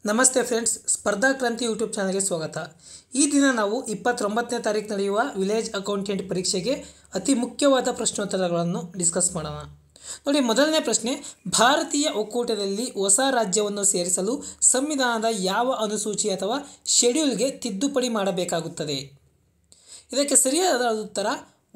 ನಮಸ್ತೆ ಫ್ರೆಂಡ್ಸ್, ಸ್ಪರ್ಧಾ ಕ್ರಾಂತಿ ಯೂಟ್ಯೂಬ್ ಚಾನಲ್ಗೆ ಸ್ವಾಗತ. ಈ ದಿನ ನಾವು 29ನೇ ತಾರೀಕು ನಡೆಯುವ ವಿಲೇಜ್ ಅಕೌಂಟೆಂಟ್ ಪರೀಕ್ಷೆಗೆ ಅತಿ ಮುಖ್ಯವಾದ ಪ್ರಶ್ನೋತ್ತರಗಳನ್ನು ಡಿಸ್ಕಸ್ ಮಾಡೋಣ. ನೋಡಿ, ಮೊದಲನೇ ಪ್ರಶ್ನೆ, ಭಾರತೀಯ ಒಕ್ಕೂಟದಲ್ಲಿ ಹೊಸ ರಾಜ್ಯವನ್ನು ಸೇರಿಸಲು ಸಂವಿಧಾನದ ಯಾವ ಅನುಸೂಚಿ ಅಥವಾ ಶೆಡ್ಯೂಲ್ಗೆ ತಿದ್ದುಪಡಿ ಮಾಡಬೇಕಾಗುತ್ತದೆ? ಇದಕ್ಕೆ ಸರಿಯಾದ ಉತ್ತರ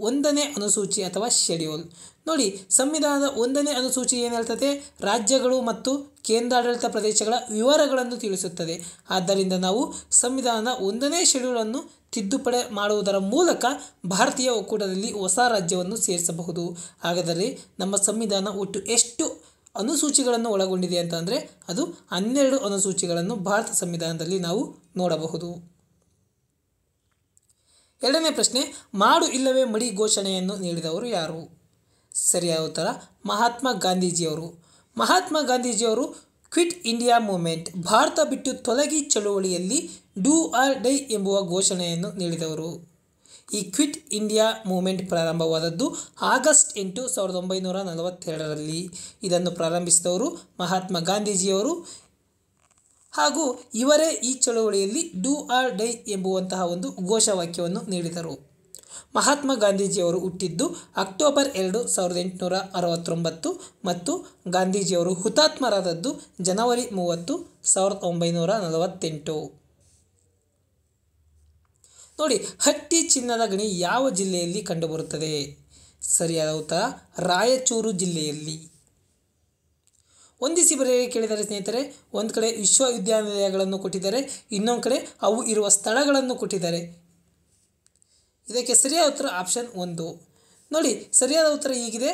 1ನೇ ಅನುಸೂಚಿ ಅಥವಾ ಶೆಡ್ಯೂಲ್. ನೋಡಿ, ಸಂವಿಧಾನದ 1ನೇ ಅನುಸೂಚಿ ಏನು ಹೇಳ್ತದೆ? ರಾಜ್ಯಗಳು ಮತ್ತು ಕೇಂದ್ರಾಡಳಿತ ಪ್ರದೇಶಗಳ ವಿವರಗಳನ್ನು ತಿಳಿಸುತ್ತದೆ. ಆದ್ದರಿಂದ ನಾವು ಸಂವಿಧಾನದ 1ನೇ ಶೆಡ್ಯೂಲನ್ನು ತಿದ್ದುಪಡಿ ಮಾಡುವುದರ ಮೂಲಕ ಭಾರತೀಯ ಒಕ್ಕೂಟದಲ್ಲಿ ಹೊಸ ರಾಜ್ಯವನ್ನು ಸೇರಿಸಬಹುದು. ಹಾಗಾದರೆ ನಮ್ಮ ಸಂವಿಧಾನ ಒಟ್ಟು ಎಷ್ಟು ಅನುಸೂಚಿಗಳನ್ನು ಒಳಗೊಂಡಿದೆ ಅಂತಂದರೆ ಅದು 12 ಅನುಸೂಚಿಗಳನ್ನು ಭಾರತ ಸಂವಿಧಾನದಲ್ಲಿ ನಾವು ನೋಡಬಹುದು. ಎರಡನೇ ಪ್ರಶ್ನೆ, ಮಾಡು ಇಲ್ಲವೇ ಮಡಿ ಘೋಷಣೆಯನ್ನು ನೀಡಿದವರು ಯಾರು? ಸರಿಯಾದ ಉತ್ತರ ಮಹಾತ್ಮ ಗಾಂಧೀಜಿಯವರು. ಮಹಾತ್ಮ ಗಾಂಧೀಜಿಯವರು ಕ್ವಿಟ್ ಇಂಡಿಯಾ ಮೂವ್ಮೆಂಟ್, ಭಾರತ ಬಿಟ್ಟು ತೊಲಗಿ ಚಳುವಳಿಯಲ್ಲಿ ಡೂ ಆರ್ ಡೈ ಎಂಬುವ ಘೋಷಣೆಯನ್ನು ನೀಡಿದವರು. ಈ ಕ್ವಿಟ್ ಇಂಡಿಯಾ ಮೂವ್ಮೆಂಟ್ ಪ್ರಾರಂಭವಾದದ್ದು ಆಗಸ್ಟ್ 8, 1942ರಲ್ಲಿ. ಇದನ್ನು ಪ್ರಾರಂಭಿಸಿದವರು ಮಹಾತ್ಮ ಗಾಂಧೀಜಿಯವರು ಹಾಗೂ ಇವರೇ ಈ ಚಳುವಳಿಯಲ್ಲಿ ಡೂ ಆರ್ ಡೈ ಎಂಬುವಂತಹ ಒಂದು ಘೋಷವಾಕ್ಯವನ್ನು ನೀಡಿದರು. ಮಹಾತ್ಮ ಗಾಂಧೀಜಿಯವರು ಹುಟ್ಟಿದ್ದು ಅಕ್ಟೋಬರ್ 2, 1869 ಮತ್ತು ಗಾಂಧೀಜಿಯವರು ಹುತಾತ್ಮರಾದದ್ದು ಜನವರಿ 30, 1948. ನೋಡಿ, ಹಟ್ಟಿ ಚಿನ್ನದ ಗಣಿ ಯಾವ ಜಿಲ್ಲೆಯಲ್ಲಿ ಕಂಡುಬರುತ್ತದೆ? ಸರಿಯಾದ ಉತ್ತರ ರಾಯಚೂರು ಜಿಲ್ಲೆಯಲ್ಲಿ. ಹೊಂದಿಸಿ ಬರೆಯ ಕೇಳಿದರೆ ಸ್ನೇಹಿತರೆ, ಒಂದು ಕಡೆ ವಿಶ್ವವಿದ್ಯಾನಿಲಯಗಳನ್ನು ಕೊಟ್ಟಿದ್ದಾರೆ, ಇನ್ನೊಂದು ಕಡೆ ಅವು ಇರುವ ಸ್ಥಳಗಳನ್ನು ಕೊಟ್ಟಿದ್ದಾರೆ. ಇದಕ್ಕೆ ಸರಿಯಾದ ಉತ್ತರ ಆಪ್ಷನ್ 1. ನೋಡಿ, ಸರಿಯಾದ ಉತ್ತರ ಹೀಗಿದೆ.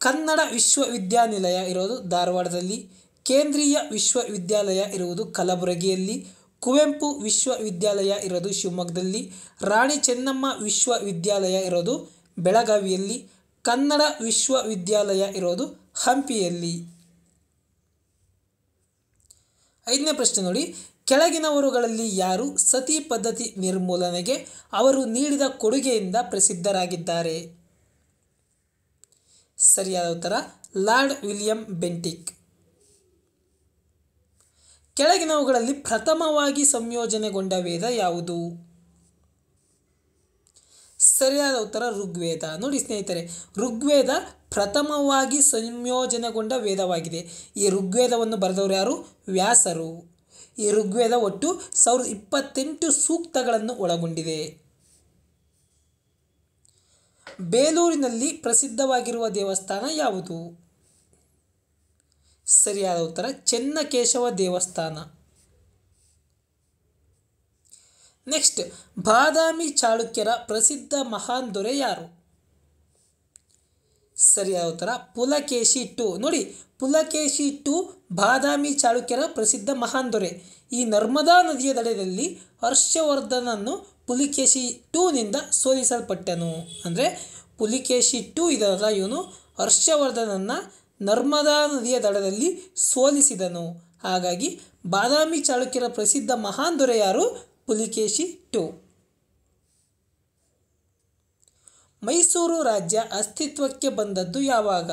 ಕನ್ನಡ ವಿಶ್ವವಿದ್ಯಾನಿಲಯ ಇರೋದು ಧಾರವಾಡದಲ್ಲಿ, ಕೇಂದ್ರೀಯ ವಿಶ್ವವಿದ್ಯಾಲಯ ಇರುವುದು ಕಲಬುರಗಿಯಲ್ಲಿ, ಕುವೆಂಪು ವಿಶ್ವವಿದ್ಯಾಲಯ ಇರೋದು ಶಿವಮೊಗ್ಗದಲ್ಲಿ, ರಾಣಿ ಚೆನ್ನಮ್ಮ ವಿಶ್ವವಿದ್ಯಾಲಯ ಇರೋದು ಬೆಳಗಾವಿಯಲ್ಲಿ, ಕನ್ನಡ ವಿಶ್ವವಿದ್ಯಾಲಯ ಇರೋದು ಹಂಪಿಯಲ್ಲಿ. 5ನೇ ಪ್ರಶ್ನೆ ನೋಡಿ, ಕೆಳಗಿನವರುಗಳಲ್ಲಿ ಯಾರು ಸತಿ ಪದ್ಧತಿ ನಿರ್ಮೂಲನೆಗೆ ಅವರು ನೀಡಿದ ಕೊಡುಗೆಯಿಂದ ಪ್ರಸಿದ್ಧರಾಗಿದ್ದಾರೆ? ಸರಿಯಾದ ಉತ್ತರ ಲಾರ್ಡ್ ವಿಲಿಯಂ ಬೆಂಟಿಕ್. ಕೆಳಗಿನವುಗಳಲ್ಲಿ ಪ್ರಥಮವಾಗಿ ಸಂಯೋಜನೆಗೊಂಡ ವೇದ ಯಾವುದು? ಸರಿಯಾದ ಉತ್ತರ ಋಗ್ವೇದ. ನೋಡಿ ಸ್ನೇಹಿತರೆ, ಋಗ್ವೇದ ಪ್ರಥಮವಾಗಿ ಸಂಯೋಜನೆಗೊಂಡ ವೇದವಾಗಿದೆ. ಈ ಋಗ್ವೇದವನ್ನು ಬರೆದವರು ಯಾರು? ವ್ಯಾಸರು. ಈ ಋಗ್ವೇದ ಒಟ್ಟು 1028 ಸೂಕ್ತಗಳನ್ನು ಒಳಗೊಂಡಿದೆ. ಬೇಲೂರಿನಲ್ಲಿ ಪ್ರಸಿದ್ಧವಾಗಿರುವ ದೇವಸ್ಥಾನ ಯಾವುದು? ಸರಿಯಾದ ಉತ್ತರ ಚೆನ್ನಕೇಶವ ದೇವಸ್ಥಾನ. ನೆಕ್ಸ್ಟ್, ಬಾದಾಮಿ ಚಾಳುಕ್ಯರ ಪ್ರಸಿದ್ಧ ಮಹಾನ್ ದೊರೆ ಯಾರು? ಸರಿಯಾದ ಉತ್ತರ ಪುಲಕೇಶಿ II. ನೋಡಿ, ಪುಲಕೇಶಿ II ಬಾದಾಮಿ ಚಾಳುಕ್ಯರ ಪ್ರಸಿದ್ಧ ಮಹಾನ್ ದೊರೆ. ಈ ನರ್ಮದಾ ನದಿಯ ದಡದಲ್ಲಿ ಹರ್ಷವರ್ಧನನ್ನು ಪುಲಿಕೇಶಿ IIನಿಂದ ಸೋಲಿಸಲ್ಪಟ್ಟನು. ಅಂದರೆ ಪುಲಿಕೇಶಿ II ಇದಲ್ಲ, ಇವನು ಹರ್ಷವರ್ಧನನ್ನು ನರ್ಮದಾ ನದಿಯ ದಡದಲ್ಲಿ ಸೋಲಿಸಿದನು. ಹಾಗಾಗಿ ಬಾದಾಮಿ ಚಾಳುಕ್ಯರ ಪ್ರಸಿದ್ಧ ಮಹಾನ್ ದೊರೆ ಯಾರು? ಪುಲಿಕೇಶಿ II. ಮೈಸೂರು ರಾಜ್ಯ ಅಸ್ತಿತ್ವಕ್ಕೆ ಬಂದದ್ದು ಯಾವಾಗ?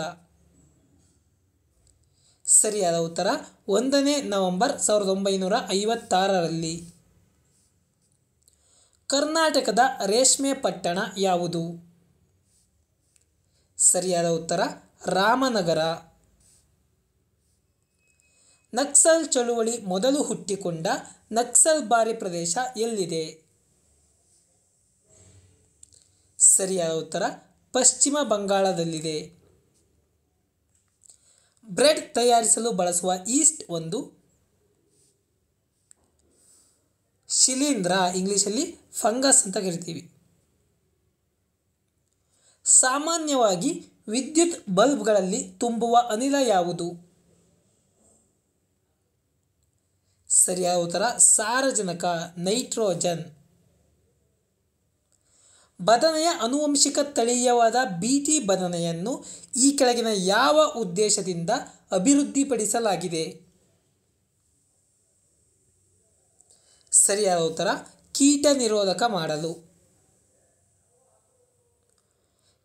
ಸರಿಯಾದ ಉತ್ತರ 1ನೇ ನವೆಂಬರ್ 1956ರಲ್ಲಿ. ಕರ್ನಾಟಕದ ರೇಷ್ಮೆ ಪಟ್ಟಣ ಯಾವುದು? ಸರಿಯಾದ ಉತ್ತರ ರಾಮನಗರ. ನಕ್ಸಲ್ ಚಳುವಳಿ ಮೊದಲು ಹುಟ್ಟಿಕೊಂಡ ನಕ್ಸಲ್ಬಾರಿ ಪ್ರದೇಶ ಎಲ್ಲಿದೆ? ಸರಿಯಾದ ಉತ್ತರ ಪಶ್ಚಿಮ ಬಂಗಾಳದಲ್ಲಿದೆ. ಬ್ರೆಡ್ ತಯಾರಿಸಲು ಬಳಸುವ ಈಸ್ಟ್ ಒಂದು ಶಿಲೀಂಧ್ರ, ಇಂಗ್ಲಿಷಲ್ಲಿ ಫಂಗಸ್ ಅಂತ ಕರಿತೀವಿ. ಸಾಮಾನ್ಯವಾಗಿ ವಿದ್ಯುತ್ ಬಲ್ಬ್ಗಳಲ್ಲಿ ತುಂಬುವ ಅನಿಲ ಯಾವುದು? ಸರಿಯಾದ ಉತ್ತರ ಸಾರಜನಕ, ನೈಟ್ರೋಜನ್. ಬದನೆಯ ಆನುವಂಶಿಕ ತಳೀಯವಾದ BT ಬದನೆಯನ್ನು ಈ ಕೆಳಗಿನ ಯಾವ ಉದ್ದೇಶದಿಂದ ಅಭಿವೃದ್ಧಿಪಡಿಸಲಾಗಿದೆ? ಸರಿಯಾದ ಉತ್ತರ ಕೀಟ ನಿರೋಧಕ ಮಾಡಲು.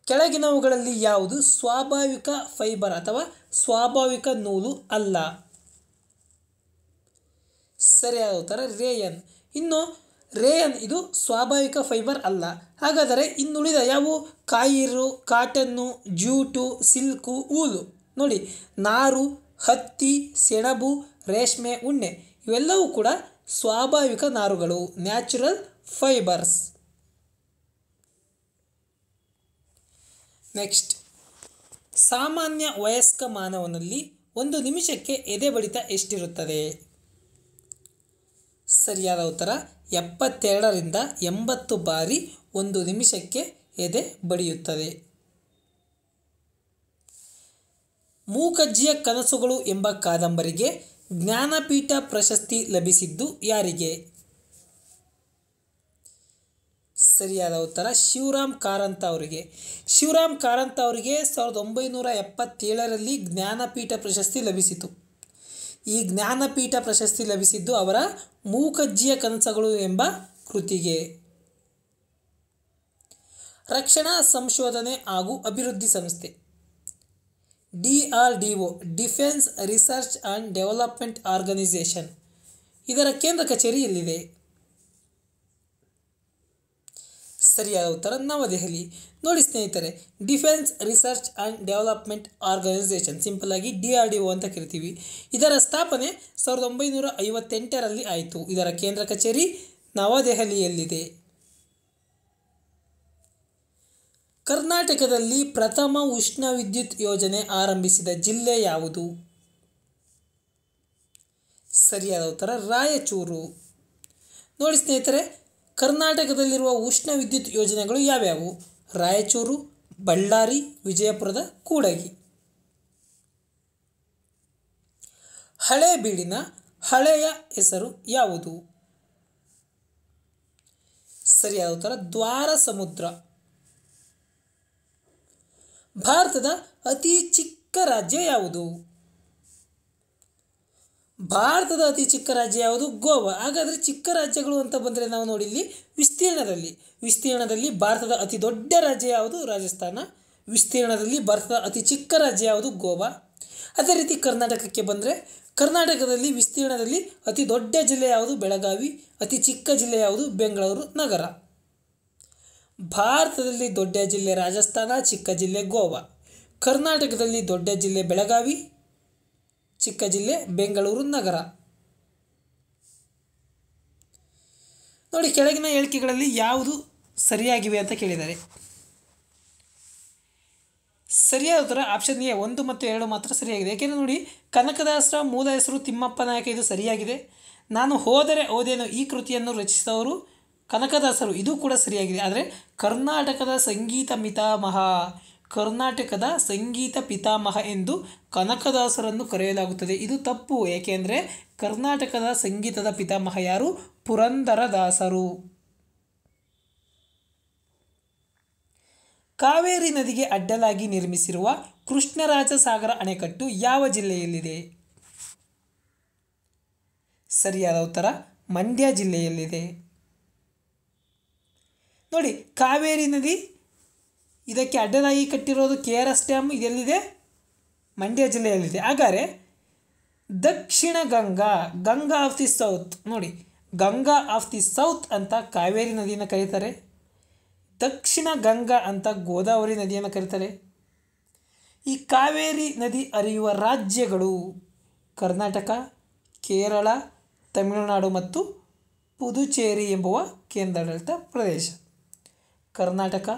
ಕೆಳಗಿನವುಗಳಲ್ಲಿ ಯಾವುದು ಸ್ವಾಭಾವಿಕ ಫೈಬರ್ ಅಥವಾ ಸ್ವಾಭಾವಿಕ ನೂಲು ಅಲ್ಲ? ಸರಿಯಾದ ಉತ್ತರ ರೇಯನ್. ಇನ್ನು ರೇಯನ್ ಇದು ಸ್ವಾಭಾವಿಕ ಫೈಬರ್ ಅಲ್ಲ. ಹಾಗಾದರೆ ಇನ್ನುಳಿದ ಯಾವುವು? ಕಾಯಿರು, ಕಾಟನ್ನು, ಜ್ಯೂಟು, ಸಿಲ್ಕು, ಊಲು. ನೋಡಿ, ನಾರು, ಹತ್ತಿ, ಸೆಣಬು, ರೇಷ್ಮೆ, ಉಣ್ಣೆ ಇವೆಲ್ಲವೂ ಕೂಡ ಸ್ವಾಭಾವಿಕ ನಾರುಗಳು, ನ್ಯಾಚುರಲ್ ಫೈಬರ್ಸ್. ನೆಕ್ಸ್ಟ್, ಸಾಮಾನ್ಯ ವಯಸ್ಕ ಮಾನವನಲ್ಲಿ ಒಂದು ನಿಮಿಷಕ್ಕೆ ಎದೆ ಬಡಿತ ಎಷ್ಟಿರುತ್ತದೆ? ಸರಿಯಾದ ಉತ್ತರ 72ರಿಂದ 80 ಬಾರಿ ಒಂದು ನಿಮಿಷಕ್ಕೆ ಎದೆ ಬಡಿಯುತ್ತದೆ. ಮೂಕಜ್ಜಿಯ ಕನಸುಗಳು ಎಂಬ ಕಾದಂಬರಿಗೆ ಜ್ಞಾನಪೀಠ ಪ್ರಶಸ್ತಿ ಲಭಿಸಿದ್ದು ಯಾರಿಗೆ? ಸರಿಯಾದ ಉತ್ತರ ಶಿವರಾಮ್ ಕಾರಂತ ಅವರಿಗೆ. ಶಿವರಾಮ್ ಕಾರಂತ ಅವರಿಗೆ 1977ರಲ್ಲಿ ಜ್ಞಾನಪೀಠ ಪ್ರಶಸ್ತಿ ಲಭಿಸಿತು. ಈ ಜ್ಞಾನಪೀಠ ಪ್ರಶಸ್ತಿ ಲಭಿಸಿದ್ದು ಅವರ ಮೂಕಜ್ಜಿಯ ಕನಸುಗಳು ಎಂಬ ಕೃತಿಗೆ. ರಕ್ಷಣಾ ಸಂಶೋಧನೆ ಹಾಗೂ ಅಭಿವೃದ್ಧಿ ಸಂಸ್ಥೆ DRDO, defence research and development organisation, ಇದರ ಕೇಂದ್ರ ಕಚೇರಿ ಎಲ್ಲಿದೆ? ಸರಿಯಾದ ಉತ್ತರ ನವದೆಹಲಿ. ನೋಡಿ ಸ್ನೇಹಿತರೆ, defence research and development organisation, simple ಆಗಿ DRDO ಅಂತ ಕರಿತೀವಿ. ಇದರ ಸ್ಥಾಪನೆ 1958ರಲ್ಲಿ ಆಯಿತು. ಇದರ ಕೇಂದ್ರ ಕಚೇರಿ ನವದೆಹಲಿಯಲ್ಲಿದೆ. ಕರ್ನಾಟಕದಲ್ಲಿ ಪ್ರಥಮ ಉಷ್ಣ ವಿದ್ಯುತ್ ಯೋಜನೆ ಆರಂಭಿಸಿದ ಜಿಲ್ಲೆ ಯಾವುದು? ಸರಿಯಾದ ಉತ್ತರ ರಾಯಚೂರು. ನೋಡಿ ಸ್ನೇಹಿತರೆ, ಕರ್ನಾಟಕದಲ್ಲಿರುವ ಉಷ್ಣ ವಿದ್ಯುತ್ ಯೋಜನೆಗಳು ಯಾವ್ಯಾವು? ರಾಯಚೂರು, ಬಳ್ಳಾರಿ, ವಿಜಯಪುರದ ಕೂಡಗಿ. ಹಳೇಬೀಡಿನ ಹಳೆಯ ಹೆಸರು ಯಾವುದು? ಸರಿಯಾದ ಉತ್ತರ ದ್ವಾರ ಸಮುದ್ರ. ಭಾರತದ ಅತಿ ಚಿಕ್ಕ ರಾಜ್ಯ ಯಾವುದು? ಭಾರತದ ಅತಿ ಚಿಕ್ಕ ರಾಜ್ಯ ಯಾವುದು? ಗೋವಾ. ಹಾಗಾದರೆ ಚಿಕ್ಕ ರಾಜ್ಯಗಳು ಅಂತ ಬಂದರೆ ನಾವು ನೋಡಿ ಇಲ್ಲಿ ವಿಸ್ತೀರ್ಣದಲ್ಲಿ ಭಾರತದ ಅತಿ ದೊಡ್ಡ ರಾಜ್ಯ ಯಾವುದು? ರಾಜಸ್ಥಾನ. ವಿಸ್ತೀರ್ಣದಲ್ಲಿ ಭಾರತದ ಅತಿ ಚಿಕ್ಕ ರಾಜ್ಯ ಯಾವುದು? ಗೋವಾ. ಅದೇ ರೀತಿ ಕರ್ನಾಟಕಕ್ಕೆ ಬಂದರೆ ಕರ್ನಾಟಕದಲ್ಲಿ ವಿಸ್ತೀರ್ಣದಲ್ಲಿ ಅತಿ ದೊಡ್ಡ ಜಿಲ್ಲೆ ಯಾವುದು? ಬೆಳಗಾವಿ. ಅತಿ ಚಿಕ್ಕ ಜಿಲ್ಲೆ ಯಾವುದು? ಬೆಂಗಳೂರು ನಗರ. ಭಾರತದಲ್ಲಿ ದೊಡ್ಡ ಜಿಲ್ಲೆ ರಾಜಸ್ಥಾನ, ಚಿಕ್ಕ ಜಿಲ್ಲೆ ಗೋವಾ. ಕರ್ನಾಟಕದಲ್ಲಿ ದೊಡ್ಡ ಜಿಲ್ಲೆ ಬೆಳಗಾವಿ, ಚಿಕ್ಕ ಜಿಲ್ಲೆ ಬೆಂಗಳೂರು ನಗರ. ನೋಡಿ, ಕೆಳಗಿನ ಹೇಳಿಕೆಗಳಲ್ಲಿ ಯಾವುದು ಸರಿಯಾಗಿವೆ ಅಂತ ಕೇಳಿದ್ದಾರೆ. ಸರಿಯಾದ ಉತ್ತರ ಆಪ್ಷನ್ ಎ 1 ಮತ್ತು 2 ಮಾತ್ರ ಸರಿಯಾಗಿದೆ. ಏಕೆಂದರೆ ನೋಡಿ, ಕನಕದಾಸರ ಮೂಲ ಹೆಸರು ತಿಮ್ಮಪ್ಪ ನಾಯಕ, ಇದು ಸರಿಯಾಗಿದೆ. ನಾನು ಹೋದರೆ ಓದೇನು ಈ ಕೃತಿಯನ್ನು ರಚಿಸಿದವರು ಕನಕದಾಸರು, ಇದು ಕೂಡ ಸರಿಯಾಗಿದೆ. ಆದರೆ ಕರ್ನಾಟಕದ ಸಂಗೀತ ಪಿತಾಮಹ ಎಂದು ಕನಕದಾಸರನ್ನು ಕರೆಯಲಾಗುತ್ತದೆ, ಇದು ತಪ್ಪು. ಏಕೆಂದರೆ ಕರ್ನಾಟಕದ ಸಂಗೀತದ ಪಿತಾಮಹ ಯಾರು? ಪುರಂದರದಾಸರು. ಕಾವೇರಿ ನದಿಗೆ ಅಡ್ಡಲಾಗಿ ನಿರ್ಮಿಸಿರುವ ಕೃಷ್ಣರಾಜಸಾಗರ ಅಣೆಕಟ್ಟು ಯಾವ ಜಿಲ್ಲೆಯಲ್ಲಿದೆ? ಸರಿಯಾದ ಉತ್ತರ ಮಂಡ್ಯ ಜಿಲ್ಲೆಯಲ್ಲಿದೆ. ನೋಡಿ, ಕಾವೇರಿ ನದಿ ಇದಕ್ಕೆ ಅಡ್ಡಲಾಗಿ ಕಟ್ಟಿರೋದು KRS ಡ್ಯಾಮ್, ಇದೆಲ್ಲಿದೆ? ಮಂಡ್ಯ ಜಿಲ್ಲೆಯಲ್ಲಿದೆ. ಹಾಗಾದರೆ ದಕ್ಷಿಣ ಗಂಗಾ ಆಫ್ ದಿ ಸೌತ್, ನೋಡಿ ಗಂಗಾ ಆಫ್ ದಿ ಸೌತ್ ಅಂತ ಕಾವೇರಿ ನದಿಯನ್ನು ಕರೀತಾರೆ. ದಕ್ಷಿಣ ಗಂಗಾ ಅಂತ ಗೋದಾವರಿ ನದಿಯನ್ನು ಕರೀತಾರೆ. ಈ ಕಾವೇರಿ ನದಿ ಹರಿಯುವ ರಾಜ್ಯಗಳು ಕರ್ನಾಟಕ, ಕೇರಳ, ತಮಿಳುನಾಡು ಮತ್ತು ಪುದುಚೇರಿ ಎಂಬುವ ಕೇಂದ್ರಾಡಳಿತ ಪ್ರದೇಶ. ಕರ್ನಾಟಕ,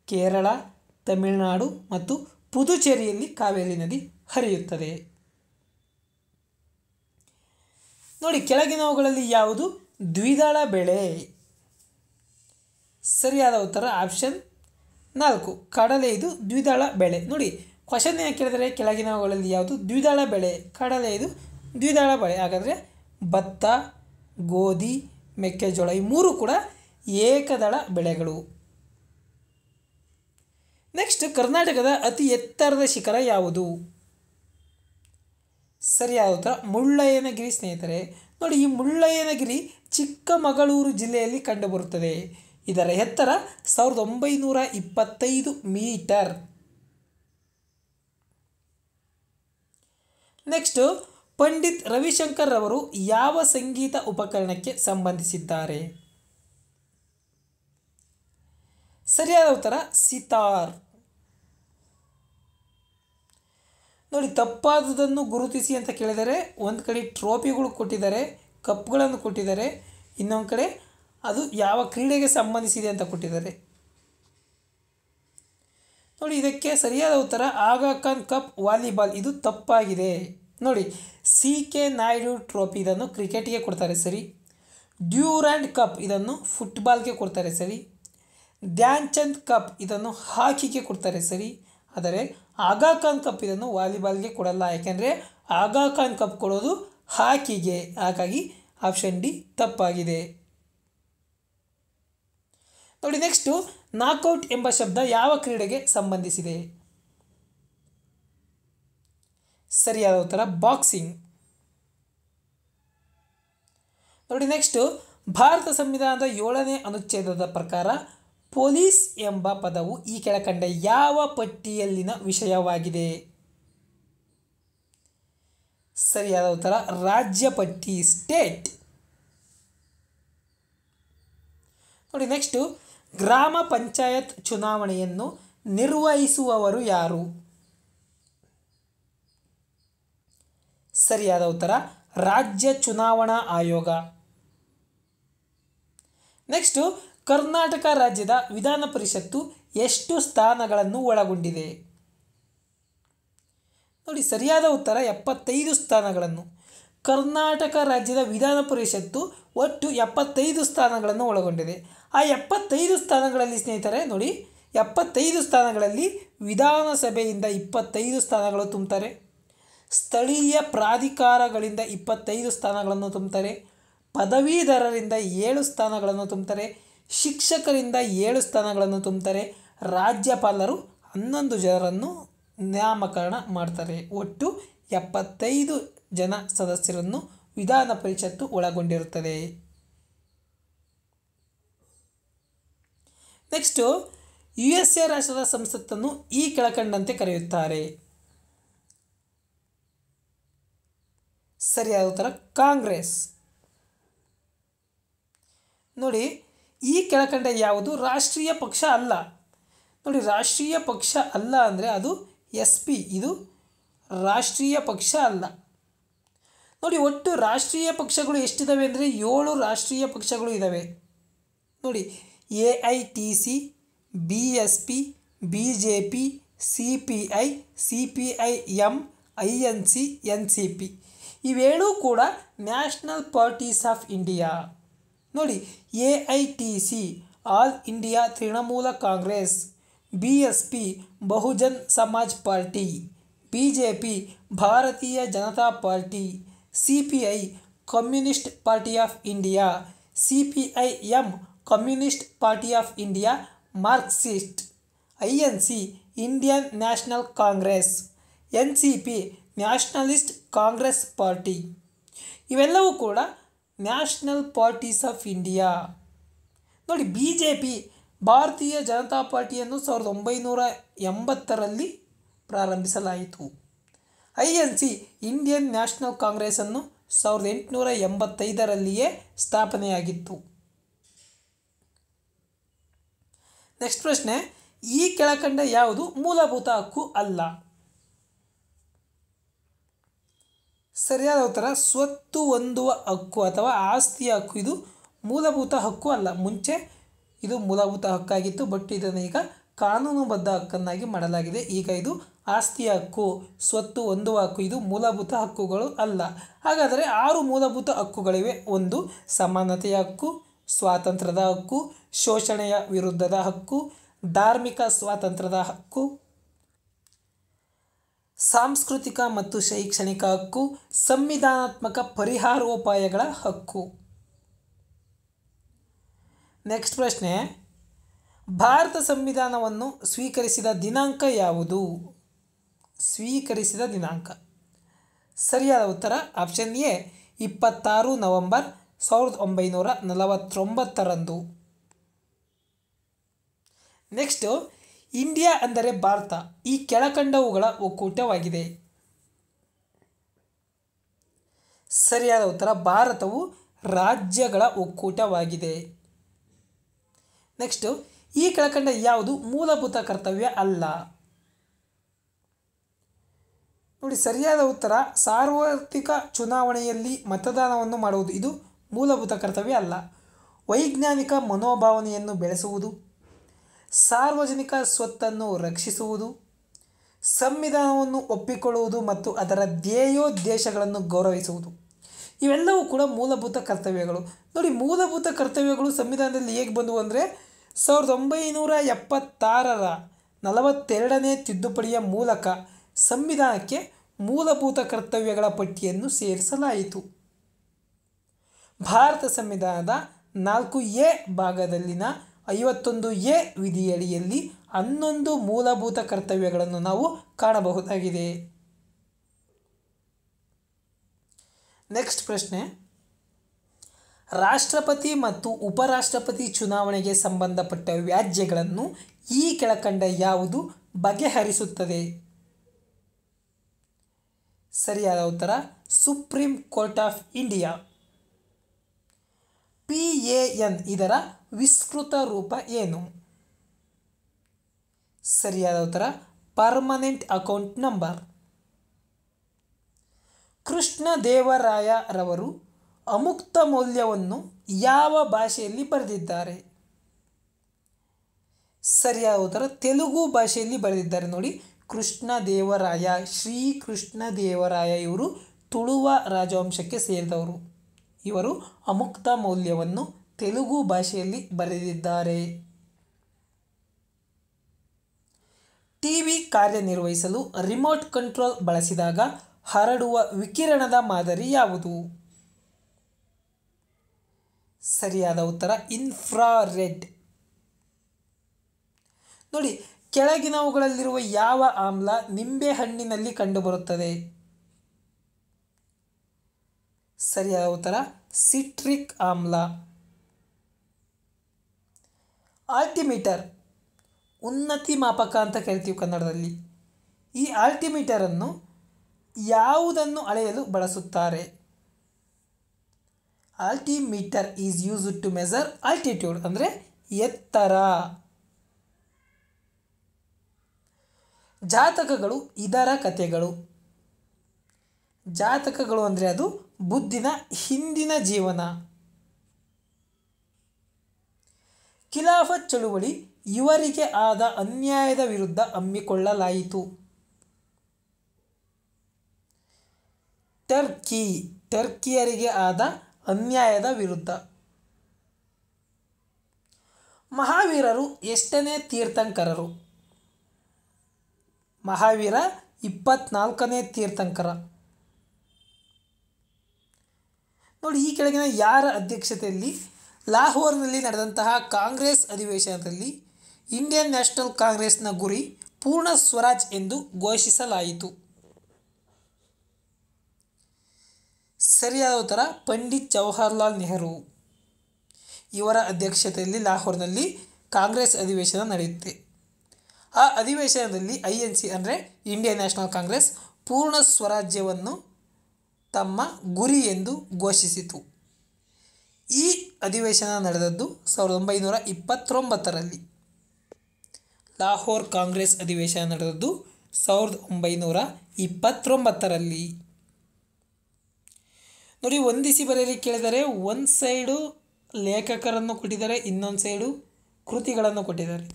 ಕೇರಳ, ತಮಿಳುನಾಡು ಮತ್ತು ಪುದುಚೇರಿಯಲ್ಲಿ ಕಾವೇರಿ ನದಿ ಹರಿಯುತ್ತದೆ. ನೋಡಿ, ಕೆಳಗಿನವುಗಳಲ್ಲಿ ಯಾವುದು ದ್ವಿದಳ ಬೆಳೆ? ಸರಿಯಾದ ಉತ್ತರ ಆಪ್ಷನ್ 4 ಕಡಲೆ, ಇದು ದ್ವಿದಳ ಬೆಳೆ. ನೋಡಿ, ಕ್ವಶನ್ ಏನು ಕೇಳಿದರೆ ಕೆಳಗಿನವುಗಳಲ್ಲಿ ಯಾವುದು ದ್ವಿದಳ ಬೆಳೆ? ಕಡಲೆ, ಇದು ದ್ವಿದಳ ಬೆಳೆ. ಹಾಗಾದರೆ ಭತ್ತ, ಗೋಧಿ, ಮೆಕ್ಕೆಜೋಳ ಈ 3 ಕೂಡ ಏಕದಳ ಬೆಳೆಗಳು. ನೆಕ್ಸ್ಟ್, ಕರ್ನಾಟಕದ ಅತಿ ಎತ್ತರದ ಶಿಖರ ಯಾವುದು? ಸರಿಯಾದ ಉತ್ತರ ಮುಳ್ಳಯ್ಯನಗಿರಿ ಸ್ನೇಹಿತರೆ. ನೋಡಿ, ಈ ಮುಳ್ಳಯ್ಯನಗಿರಿ ಚಿಕ್ಕಮಗಳೂರು ಜಿಲ್ಲೆಯಲ್ಲಿ ಕಂಡುಬರುತ್ತದೆ. ಇದರ ಎತ್ತರ 1925 ಮೀಟರ್. ನೆಕ್ಸ್ಟು, ಪಂಡಿತ್ ರವಿಶಂಕರ್ ಅವರು ಯಾವ ಸಂಗೀತ ಉಪಕರಣಕ್ಕೆ ಸಂಬಂಧಿಸಿದ್ದಾರೆ? ಸರಿಯಾದ ಉತ್ತರ ಸಿತಾರ್. ನೋಡಿ, ತಪ್ಪಾದುದನ್ನು ಗುರುತಿಸಿ ಅಂತ ಕೇಳಿದರೆ ಒಂದು ಕಡೆ ಟ್ರೋಫಿಗಳು ಕೊಟ್ಟಿದ್ದಾರೆ, ಕಪ್ಗಳನ್ನು ಕೊಟ್ಟಿದ್ದಾರೆ, ಇನ್ನೊಂದು ಕಡೆ ಅದು ಯಾವ ಕ್ರೀಡೆಗೆ ಸಂಬಂಧಿಸಿದೆ ಅಂತ ಕೊಟ್ಟಿದ್ದಾರೆ. ನೋಡಿ, ಇದಕ್ಕೆ ಸರಿಯಾದ ಉತ್ತರ ಆಗಾ ಖಾನ್ ಕಪ್ ವಾಲಿಬಾಲ್. ಇದು ತಪ್ಪಾಗಿದೆ. ನೋಡಿ, CK ನಾಯ್ಡು ಟ್ರೋಫಿ ಇದನ್ನು ಕ್ರಿಕೆಟ್ಗೆ ಕೊಡ್ತಾರೆ ಸರಿ. ಡ್ಯೂರಾಂಡ್ ಕಪ್ ಇದನ್ನು ಫುಟ್ಬಾಲ್ಗೆ ಕೊಡ್ತಾರೆ ಸರಿ. ಧ್ಯಾನ್ ಚಂದ್ ಕಪ್ ಇದನ್ನು ಹಾಕಿಗೆ ಕೊಡ್ತಾರೆ ಸರಿ. ಆದರೆ ಆಗಾ ಖಾನ್ ಕಪ್ ಇದನ್ನು ವಾಲಿಬಾಲ್ಗೆ ಕೊಡಲ್ಲ, ಯಾಕೆಂದರೆ ಆಗಾ ಖಾನ್ ಕಪ್ ಕೊಡೋದು ಹಾಕಿಗೆ. ಹಾಗಾಗಿ ಆಪ್ಷನ್ ಡಿ ತಪ್ಪಾಗಿದೆ. ನೋಡಿ, ನೆಕ್ಸ್ಟು ನಾಕೌಟ್ ಎಂಬ ಶಬ್ದ ಯಾವ ಕ್ರೀಡೆಗೆ ಸಂಬಂಧಿಸಿದೆ? ಸರಿಯಾದ ಉತ್ತರ ಬಾಕ್ಸಿಂಗ್. ನೋಡಿ, ನೆಕ್ಸ್ಟು ಭಾರತ ಸಂವಿಧಾನದ 7ನೇ ಅನುಚ್ಛೇದದ ಪ್ರಕಾರ ಪೊಲೀಸ್ ಎಂಬ ಪದವು ಈ ಕೆಳಕಂಡ ಯಾವ ಪಟ್ಟಿಯಲ್ಲಿನ ವಿಷಯವಾಗಿದೆ? ಸರಿಯಾದ ಉತ್ತರ ರಾಜ್ಯ ಪಟ್ಟಿ, ಸ್ಟೇಟ್. ನೋಡಿ, ನೆಕ್ಸ್ಟು ಗ್ರಾಮ ಪಂಚಾಯತ್ ಚುನಾವಣೆಯನ್ನು ನಿರ್ವಹಿಸುವವರು ಯಾರು? ಸರಿಯಾದ ಉತ್ತರ ರಾಜ್ಯ ಚುನಾವಣಾ ಆಯೋಗ. ನೆಕ್ಸ್ಟು ಕರ್ನಾಟಕ ರಾಜ್ಯದ ವಿಧಾನ ಪರಿಷತ್ತು ಎಷ್ಟು ಸ್ಥಾನಗಳನ್ನು ಒಳಗೊಂಡಿದೆ? ನೋಡಿ, ಸರಿಯಾದ ಉತ್ತರ 75 ಸ್ಥಾನಗಳನ್ನು. ಕರ್ನಾಟಕ ರಾಜ್ಯದ ವಿಧಾನ ಪರಿಷತ್ತು ಒಟ್ಟು 75 ಸ್ಥಾನಗಳನ್ನು ಒಳಗೊಂಡಿದೆ. ಆ 75 ಸ್ಥಾನಗಳಲ್ಲಿ ಸ್ನೇಹಿತರೆ ನೋಡಿ, 75 ಸ್ಥಾನಗಳಲ್ಲಿ ವಿಧಾನಸಭೆಯಿಂದ 25 ಸ್ಥಾನಗಳು ತುಂಬುತ್ತಾರೆ, ಸ್ಥಳೀಯ ಪ್ರಾಧಿಕಾರಗಳಿಂದ 25 ಸ್ಥಾನಗಳನ್ನು ತುಂಬುತ್ತಾರೆ, ಪದವೀಧರರಿಂದ 7 ಸ್ಥಾನಗಳನ್ನು ತುಂಬುತ್ತಾರೆ, ಶಿಕ್ಷಕರಿಂದ 7 ಸ್ಥಾನಗಳನ್ನು ತುಂಬುತ್ತಾರೆ, ರಾಜ್ಯಪಾಲರು 11 ಜನರನ್ನು ನಾಮಕರಣ ಮಾಡ್ತಾರೆ. ಒಟ್ಟು 75 ಜನ ಸದಸ್ಯರನ್ನು ವಿಧಾನ ಪರಿಷತ್ತು ಒಳಗೊಂಡಿರುತ್ತದೆ. ನೆಕ್ಸ್ಟು USA ರಾಷ್ಟ್ರದ ಸಂಸತ್ತನ್ನು ಈ ಕೆಳಕಂಡಂತೆ ಕರೆಯುತ್ತಾರೆ? ಸರಿಯಾದ ಉತ್ತರ ಕಾಂಗ್ರೆಸ್. ನೋಡಿ, ಈ ಕೆಳಕಂಡ ಯಾವುದು ರಾಷ್ಟ್ರೀಯ ಪಕ್ಷ ಅಲ್ಲ? ನೋಡಿ, ರಾಷ್ಟ್ರೀಯ ಪಕ್ಷ ಅಲ್ಲ ಅಂದರೆ ಅದು SP, ಇದು ರಾಷ್ಟ್ರೀಯ ಪಕ್ಷ ಅಲ್ಲ. ನೋಡಿ, ಒಟ್ಟು ರಾಷ್ಟ್ರೀಯ ಪಕ್ಷಗಳು ಎಷ್ಟಿದ್ದಾವೆ ಅಂದರೆ 7 ರಾಷ್ಟ್ರೀಯ ಪಕ್ಷಗಳು ಇದ್ದಾವೆ. ನೋಡಿ, AITC, BSP, BJP, CPI, CPIM, INC, NCP ಇವೇಳೂ ಕೂಡ ನ್ಯಾಷನಲ್ ಪಾರ್ಟೀಸ್ ಆಫ್ ಇಂಡಿಯಾ. ನೋಡಿ, AITC All India Trinamool Congress, BSP Bahujan Samaj Party, BJP Bharatiya Janata Party, CPI Communist Party of India, CPIM Communist Party of India Marxist, INC Indian National Congress, NCP Nationalist Congress Party. ಇವೆಲ್ಲವೂ ಕೂಡ national parties of India. ನೋಡಿ, BJP Bharatiya Janata ಪಾರ್ಟಿಯನ್ನು 1980ರಲ್ಲಿ ಪ್ರಾರಂಭಿಸಲಾಯಿತು. INC Indian National ಕಾಂಗ್ರೆಸ್ಸನ್ನು 1885ರಲ್ಲಿಯೇ ಸ್ಥಾಪನೆಯಾಗಿತ್ತು. Next ಪ್ರಶ್ನೆ, ಈ ಕೆಳಕಂಡ ಯಾವುದು ಮೂಲಭೂತ ಹಕ್ಕು ಅಲ್ಲ? ಸರಿಯಾದ ಉತ್ತರ ಸ್ವತ್ತು ಹೊಂದುವ ಹಕ್ಕು ಅಥವಾ ಆಸ್ತಿಯ ಹಕ್ಕು. ಇದು ಮೂಲಭೂತ ಹಕ್ಕು ಅಲ್ಲ. ಮುಂಚೆ ಇದು ಮೂಲಭೂತ ಹಕ್ಕಾಗಿತ್ತು, ಬಟ್ ಇದನ್ನು ಈಗ ಕಾನೂನುಬದ್ಧ ಹಕ್ಕನ್ನಾಗಿ ಮಾಡಲಾಗಿದೆ. ಈಗ ಇದು ಆಸ್ತಿಯ ಹಕ್ಕು, ಸ್ವತ್ತು ಹೊಂದುವ ಹಕ್ಕು. ಇದು ಮೂಲಭೂತ ಹಕ್ಕುಗಳು ಅಲ್ಲ. ಹಾಗಾದರೆ 6 ಮೂಲಭೂತ ಹಕ್ಕುಗಳಿವೆ. 1 ಸಮಾನತೆಯ ಹಕ್ಕು, ಸ್ವಾತಂತ್ರ್ಯದ ಹಕ್ಕು, ಶೋಷಣೆಯ ವಿರುದ್ಧದ ಹಕ್ಕು, ಧಾರ್ಮಿಕ ಸ್ವಾತಂತ್ರ್ಯದ ಹಕ್ಕು, ಸಾಂಸ್ಕೃತಿಕ ಮತ್ತು ಶೈಕ್ಷಣಿಕ ಹಕ್ಕು, ಸಂವಿಧಾನಾತ್ಮಕ ಪರಿಹಾರೋಪಾಯಗಳ ಹಕ್ಕು. ನೆಕ್ಸ್ಟ್ ಪ್ರಶ್ನೆ, ಭಾರತ ಸಂವಿಧಾನವನ್ನು ಸ್ವೀಕರಿಸಿದ ದಿನಾಂಕ ಯಾವುದು? ಸ್ವೀಕರಿಸಿದ ದಿನಾಂಕ ಸರಿಯಾದ ಉತ್ತರ ಆಪ್ಷನ್ ಎ 26 ನವೆಂಬರ್ 1949ರಂದು. ನೆಕ್ಸ್ಟು, ಇಂಡಿಯಾ ಅಂದರೆ ಭಾರತ ಈ ಕೆಳಕಂಡವುಗಳ ಒಕ್ಕೂಟವಾಗಿದೆ. ಸರಿಯಾದ ಉತ್ತರ ಭಾರತವು ರಾಜ್ಯಗಳ ಒಕ್ಕೂಟವಾಗಿದೆ. ನೆಕ್ಸ್ಟು, ಈ ಕೆಳಕಂಡ ಯಾವುದು ಮೂಲಭೂತ ಕರ್ತವ್ಯ ಅಲ್ಲ? ನೋಡಿ, ಸರಿಯಾದ ಉತ್ತರ ಸಾರ್ವತ್ರಿಕ ಚುನಾವಣೆಯಲ್ಲಿ ಮತದಾನವನ್ನು ಮಾಡುವುದು ಇದು ಮೂಲಭೂತ ಕರ್ತವ್ಯ ಅಲ್ಲ. ವೈಜ್ಞಾನಿಕ ಮನೋಭಾವನೆಯನ್ನು ಬೆಳೆಸುವುದು, ಸಾರ್ವಜನಿಕ ಸ್ವತ್ತನ್ನು ರಕ್ಷಿಸುವುದು, ಸಂವಿಧಾನವನ್ನು ಒಪ್ಪಿಕೊಳ್ಳುವುದು ಮತ್ತು ಅದರ ಧ್ಯೇಯೋದ್ದೇಶಗಳನ್ನು ಗೌರವಿಸುವುದು, ಇವೆಲ್ಲವೂ ಕೂಡ ಮೂಲಭೂತ ಕರ್ತವ್ಯಗಳು. ನೋಡಿ, ಮೂಲಭೂತ ಕರ್ತವ್ಯಗಳು ಸಂವಿಧಾನದಲ್ಲಿ ಹೇಗೆ ಬಂದವು ಅಂದರೆ 1976ರ 42ನೇ ತಿದ್ದುಪಡಿಯ ಮೂಲಕ ಸಂವಿಧಾನಕ್ಕೆ ಮೂಲಭೂತ ಕರ್ತವ್ಯಗಳ ಪಟ್ಟಿಯನ್ನು ಸೇರಿಸಲಾಯಿತು. ಭಾರತ ಸಂವಿಧಾನದ 4A ಭಾಗದಲ್ಲಿನ 51A ವಿಧಿಯಡಿಯಲ್ಲಿ 11 ಮೂಲಭೂತ ಕರ್ತವ್ಯಗಳನ್ನು ನಾವು ಕಾಣಬಹುದಾಗಿದೆ. ನೆಕ್ಸ್ಟ್ ಪ್ರಶ್ನೆ, ರಾಷ್ಟ್ರಪತಿ ಮತ್ತು ಉಪರಾಷ್ಟ್ರಪತಿ ಚುನಾವಣೆಗೆ ಸಂಬಂಧಪಟ್ಟ ವ್ಯಾಜ್ಯಗಳನ್ನು ಈ ಕೆಳಕಂಡ ಯಾವುದು ಬಗೆಹರಿಸುತ್ತದೆ? ಸರಿಯಾದ ಉತ್ತರ supreme court of India. PAN ಇದರ ವಿಸ್ತೃತ ರೂಪ ಏನು? ಸರಿಯಾದ ಉತ್ತರ ಪರ್ಮನೆಂಟ್ ಅಕೌಂಟ್ ನಂಬರ್. ಕೃಷ್ಣದೇವರಾಯರವರು ಅಮುಕ್ತ ಮೌಲ್ಯವನ್ನು ಯಾವ ಭಾಷೆಯಲ್ಲಿ ಬರೆದಿದ್ದಾರೆ? ಸರಿಯಾದ ಉತ್ತರ ತೆಲುಗು ಭಾಷೆಯಲ್ಲಿ ಬರೆದಿದ್ದಾರೆ. ನೋಡಿ, ಕೃಷ್ಣದೇವರಾಯ, ಶ್ರೀ ಕೃಷ್ಣದೇವರಾಯ ಇವರು ತುಳುವ ರಾಜವಂಶಕ್ಕೆ ಸೇರಿದವರು. ಇವರು ಅಮುಕ್ತ ಮೌಲ್ಯವನ್ನು ತೆಲುಗು ಭಾಷೆಯಲ್ಲಿ ಬರೆದಿದ್ದಾರೆ. ಟಿವಿ ಕಾರ್ಯನಿರ್ವಹಿಸಲು ರಿಮೋಟ್ ಕಂಟ್ರೋಲ್ ಬಳಸಿದಾಗ ಹರಡುವ ವಿಕಿರಣದ ಮಾದರಿ ಯಾವುದು? ಸರಿಯಾದ ಉತ್ತರ ಇನ್ಫ್ರಾರೆಡ್. ನೋಡಿ, ಕೆಳಗಿನವುಗಳಲ್ಲಿರುವ ಯಾವ ಆಮ್ಲ ನಿಂಬೆಹಣ್ಣಿನಲ್ಲಿ ಕಂಡುಬರುತ್ತದೆ? ಸರಿಯಾದ ಉತ್ತರ ಸಿಟ್ರಿಕ್ ಆಮ್ಲ. ಆಲ್ಟಿಮೀಟರ್ ಉನ್ನತಿ ಮಾಪಕ ಅಂತ ಕರಿತೀವಿ ಕನ್ನಡದಲ್ಲಿ. ಈ ಆಲ್ಟಿಮೀಟರನ್ನು ಯಾವುದನ್ನು ಅಳೆಯಲು ಬಳಸುತ್ತಾರೆ? Altimeter is used to measure altitude ಅಂದರೆ ಎತ್ತರ. ಜಾತಕಗಳು ಇದರ ಕಥೆಗಳು. ಜಾತಕಗಳು ಅಂದರೆ ಅದು ಬುದ್ಧಿನ ಹಿಂದಿನ ಜೀವನ. ಖಿಲಾಫತ್ ಚಳುವಳಿ ಇವರಿಗೆ ಆದ ಅನ್ಯಾಯದ ವಿರುದ್ಧ ಹಮ್ಮಿಕೊಳ್ಳಲಾಯಿತು. ಟರ್ಕಿಯರಿಗೆ ಆದ ಅನ್ಯಾಯದ ವಿರುದ್ಧ. ಮಹಾವೀರರು ಎಷ್ಟನೇ ತೀರ್ಥಂಕರರು? ಮಹಾವೀರ 24ನೇ ತೀರ್ಥಂಕರ. ನೋಡಿ, ಈ ಕೆಳಗಿನ ಯಾರ ಅಧ್ಯಕ್ಷತೆಯಲ್ಲಿ ಲಾಹೋರ್ನಲ್ಲಿ ನಡೆದಂತಹ ಕಾಂಗ್ರೆಸ್ ಅಧಿವೇಶನದಲ್ಲಿ ಇಂಡಿಯನ್ ನ್ಯಾಷನಲ್ ಕಾಂಗ್ರೆಸ್ನ ಗುರಿ ಪೂರ್ಣ ಸ್ವರಾಜ್ ಎಂದು ಘೋಷಿಸಲಾಯಿತು? ಸರಿಯಾದ ಉತ್ತರ ಪಂಡಿತ್ ಜವಾಹರ್ಲಾಲ್ ನೆಹರು. ಇವರ ಅಧ್ಯಕ್ಷತೆಯಲ್ಲಿ ಲಾಹೋರ್ನಲ್ಲಿ ಕಾಂಗ್ರೆಸ್ ಅಧಿವೇಶನ ನಡೆಯುತ್ತೆ. ಆ ಅಧಿವೇಶನದಲ್ಲಿ INC ಅಂದರೆ ಇಂಡಿಯನ್ ನ್ಯಾಷನಲ್ ಕಾಂಗ್ರೆಸ್ ಪೂರ್ಣ ಸ್ವರಾಜ್ಯವನ್ನು ತಮ್ಮ ಗುರಿ ಎಂದು ಘೋಷಿಸಿತು. ಈ ಅಧಿವೇಶನ ನಡೆದದ್ದು 1929ರಲ್ಲಿ. ಲಾಹೋರ್ ಕಾಂಗ್ರೆಸ್ ಅಧಿವೇಶನ ನಡೆದದ್ದು 1929ರಲ್ಲಿ. ನೋಡಿ, ಹೊಂದಿಸಿ ಬರೆಯಲಿ ಕೇಳಿದರೆ ಒಂದು ಸೈಡು ಲೇಖಕರನ್ನು ಕೊಟ್ಟಿದ್ದಾರೆ, ಇನ್ನೊಂದು ಸೈಡು ಕೃತಿಗಳನ್ನು ಕೊಟ್ಟಿದ್ದಾರೆ.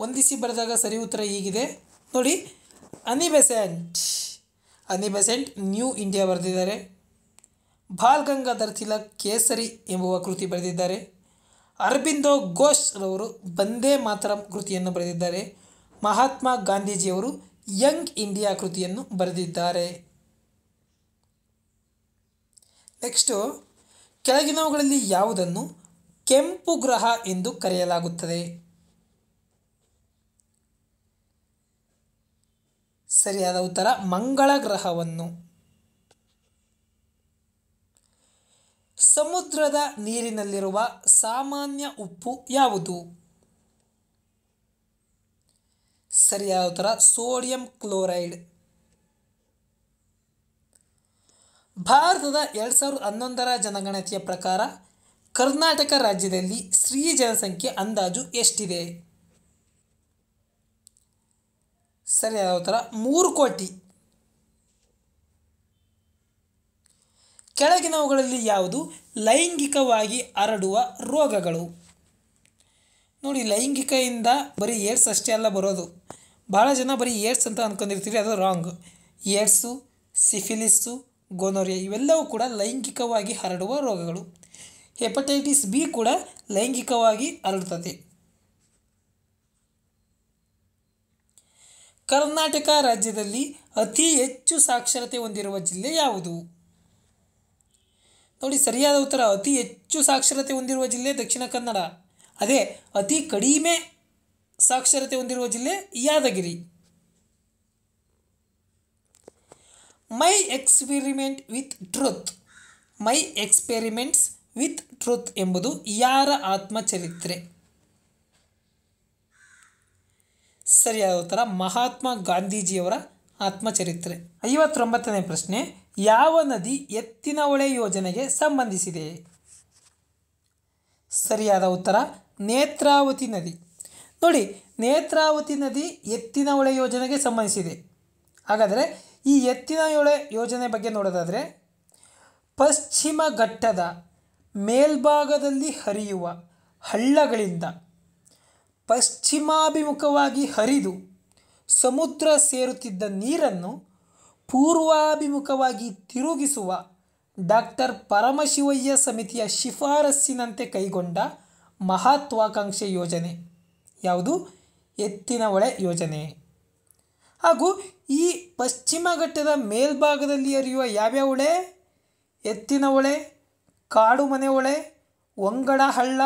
ಹೊಂದಿಸಿ ಬರೆದಾಗ ಸರಿ ಉತ್ತರ ಹೀಗಿದೆ. ನೋಡಿ, ಅನಿ ಬೆಸೆಂಟ್ ನ್ಯೂ ಇಂಡಿಯಾ ಬರೆದಿದ್ದಾರೆ. ಬಾಲ್ ಗಂಗಾಧರ್ ತಿಲಕ್ ಕೇಸರಿ ಎಂಬುವ ಕೃತಿ ಬರೆದಿದ್ದಾರೆ. ಅರಬಿಂದೋ ಘೋಷ್ ರವರು ಬಂದೇ ಮಾತರಂ ಕೃತಿಯನ್ನು ಬರೆದಿದ್ದಾರೆ. ಮಹಾತ್ಮ ಗಾಂಧೀಜಿಯವರು ಯಂಗ್ ಇಂಡಿಯಾ ಕೃತಿಯನ್ನು ಬರೆದಿದ್ದಾರೆ. ನೆಕ್ಸ್ಟು, ಕೆಳಗಿನವುಗಳಲ್ಲಿ ಯಾವುದನ್ನು ಕೆಂಪು ಗ್ರಹ ಎಂದು ಕರೆಯಲಾಗುತ್ತದೆ? ಸರಿಯಾದ ಉತ್ತರ ಮಂಗಳ ಗ್ರಹವನ್ನು. ಸಮುದ್ರದ ನೀರಿನಲ್ಲಿರುವ ಸಾಮಾನ್ಯ ಉಪ್ಪು ಯಾವುದು? ಸರಿಯಾದ ಉತ್ತರ ಸೋಡಿಯಂ ಕ್ಲೋರೈಡ್. ಭಾರತದ 2011ರ ಜನಗಣತಿಯ ಪ್ರಕಾರ ಕರ್ನಾಟಕ ರಾಜ್ಯದಲ್ಲಿ ಸ್ತ್ರೀ ಜನಸಂಖ್ಯೆ ಅಂದಾಜು ಎಷ್ಟಿದೆ? ಸರಿಯಾದ ಉತ್ತರ 3 ಕೋಟಿ. ಕೆಳಗಿನವುಗಳಲ್ಲಿ ಯಾವುದು ಲೈಂಗಿಕವಾಗಿ ಹರಡುವ ರೋಗಗಳು? ನೋಡಿ, ಲೈಂಗಿಕೆಯಿಂದ ಬರೀ ಏಡ್ಸ್ ಅಷ್ಟೇ ಅಲ್ಲ ಬರೋದು. ಭಾಳ ಜನ ಬರೀ ಏಡ್ಸ್ ಅಂತ ಅಂದ್ಕೊಂಡಿರ್ತೀರಿ, ಅದು ರಾಂಗ್. ಏಡ್ಸು, ಸಿಫಿಲಿಸ್ಸು, ಗೊನೋರಿಯಾ ಇವೆಲ್ಲವೂ ಕೂಡ ಲೈಂಗಿಕವಾಗಿ ಹರಡುವ ರೋಗಗಳು. ಹೆಪಟೈಟಿಸ್ ಬಿ ಕೂಡ ಲೈಂಗಿಕವಾಗಿ ಹರಡುತ್ತದೆ. ಕರ್ನಾಟಕ ರಾಜ್ಯದಲ್ಲಿ ಅತಿ ಹೆಚ್ಚು ಸಾಕ್ಷರತೆ ಹೊಂದಿರುವ ಜಿಲ್ಲೆ ಯಾವುದು? ನೋಡಿ, ಸರಿಯಾದ ಉತ್ತರ ಅತಿ ಹೆಚ್ಚು ಸಾಕ್ಷರತೆ ಹೊಂದಿರುವ ಜಿಲ್ಲೆ ದಕ್ಷಿಣ ಕನ್ನಡ. ಅದೇ ಅತಿ ಕಡಿಮೆ ಸಾಕ್ಷರತೆ ಹೊಂದಿರುವ ಜಿಲ್ಲೆ Yadgir. My experiment with truth, my experiments with truth ಎಂಬುದು ಯಾರ ಆತ್ಮಚರಿತ್ರೆ? ಸರಿಯಾದ ಉತ್ತರ ಮಹಾತ್ಮ ಗಾಂಧೀಜಿಯವರ ಆತ್ಮಚರಿತ್ರೆ. 59ನೇ ಪ್ರಶ್ನೆ, ಯಾವ ನದಿ ಎತ್ತಿನ ಹೊಳೆ ಯೋಜನೆಗೆ ಸಂಬಂಧಿಸಿದೆ? ಸರಿಯಾದ ಉತ್ತರ ನೇತ್ರಾವತಿ ನದಿ. ನೋಡಿ, ನೇತ್ರಾವತಿ ನದಿ ಎತ್ತಿನ ಹೊಳೆ ಯೋಜನೆಗೆ ಸಂಬಂಧಿಸಿದೆ. ಹಾಗಾದರೆ ಈ ಎತ್ತಿನ ಹೊಳೆ ಯೋಜನೆ ಬಗ್ಗೆ ನೋಡೋದಾದರೆ, ಪಶ್ಚಿಮ ಘಟ್ಟದ ಮೇಲ್ಭಾಗದಲ್ಲಿ ಹರಿಯುವ ಹಳ್ಳಗಳಿಂದ ಪಶ್ಚಿಮಾಭಿಮುಖವಾಗಿ ಹರಿದು ಸಮುದ್ರ ಸೇರುತ್ತಿದ್ದ ನೀರನ್ನು ಪೂರ್ವಾಭಿಮುಖವಾಗಿ ತಿರುಗಿಸುವ ಡಾಕ್ಟರ್ ಪರಮಶಿವಯ್ಯ ಸಮಿತಿಯ ಶಿಫಾರಸ್ಸಿನಂತೆ ಕೈಗೊಂಡ ಮಹತ್ವಾಕಾಂಕ್ಷೆ ಯೋಜನೆ ಯಾವುದು? ಎತ್ತಿನ ಹೊಳೆ ಯೋಜನೆ. ಹಾಗೂ ಈ ಪಶ್ಚಿಮ ಘಟ್ಟದ ಮೇಲ್ಭಾಗದಲ್ಲಿ ಹರಿಯುವ ಯಾವ್ಯಾವ ಹೊಳೆ? ಎತ್ತಿನ ಹೊಳೆ, ಕಾಡುಮನೆ ಹೊಳೆ, ಒಂಗಡ ಹಳ್ಳ,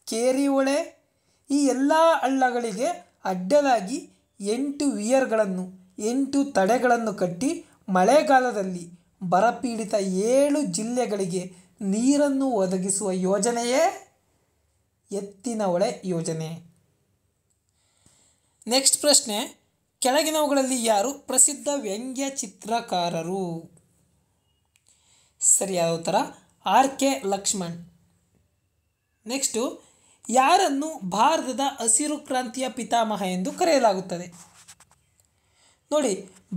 ಕೇರಿ ಹೊಳೆ. ಈ ಎಲ್ಲ ಹಳ್ಳಗಳಿಗೆ ಅಡ್ಡಲಾಗಿ 8 ವಿಯರ್ಗಳನ್ನು 8 ತಡೆಗಳನ್ನು ಕಟ್ಟಿ ಮಳೆಗಾಲದಲ್ಲಿ ಬರಪೀಡಿತ 7 ಜಿಲ್ಲೆಗಳಿಗೆ ನೀರನ್ನು ಒದಗಿಸುವ ಯೋಜನೆಯೇ ಎತ್ತಿನ ಹೊಳೆ ಯೋಜನೆ. ನೆಕ್ಸ್ಟ್ ಪ್ರಶ್ನೆ, ಕೆಳಗಿನವುಗಳಲ್ಲಿ ಯಾರು ಪ್ರಸಿದ್ಧ ವ್ಯಂಗ್ಯ ಚಿತ್ರಕಾರರು? ಸರಿಯಾದ ಉತ್ತರ ಆರ್.ಕೆ. ಲಕ್ಷ್ಮಣ್. ನೆಕ್ಸ್ಟು, ಯಾರನ್ನು ಭಾರತದ ಹಸಿರು ಕ್ರಾಂತಿಯ ಪಿತಾಮಹ ಎಂದು ಕರೆಯಲಾಗುತ್ತದೆ? ನೋಡಿ,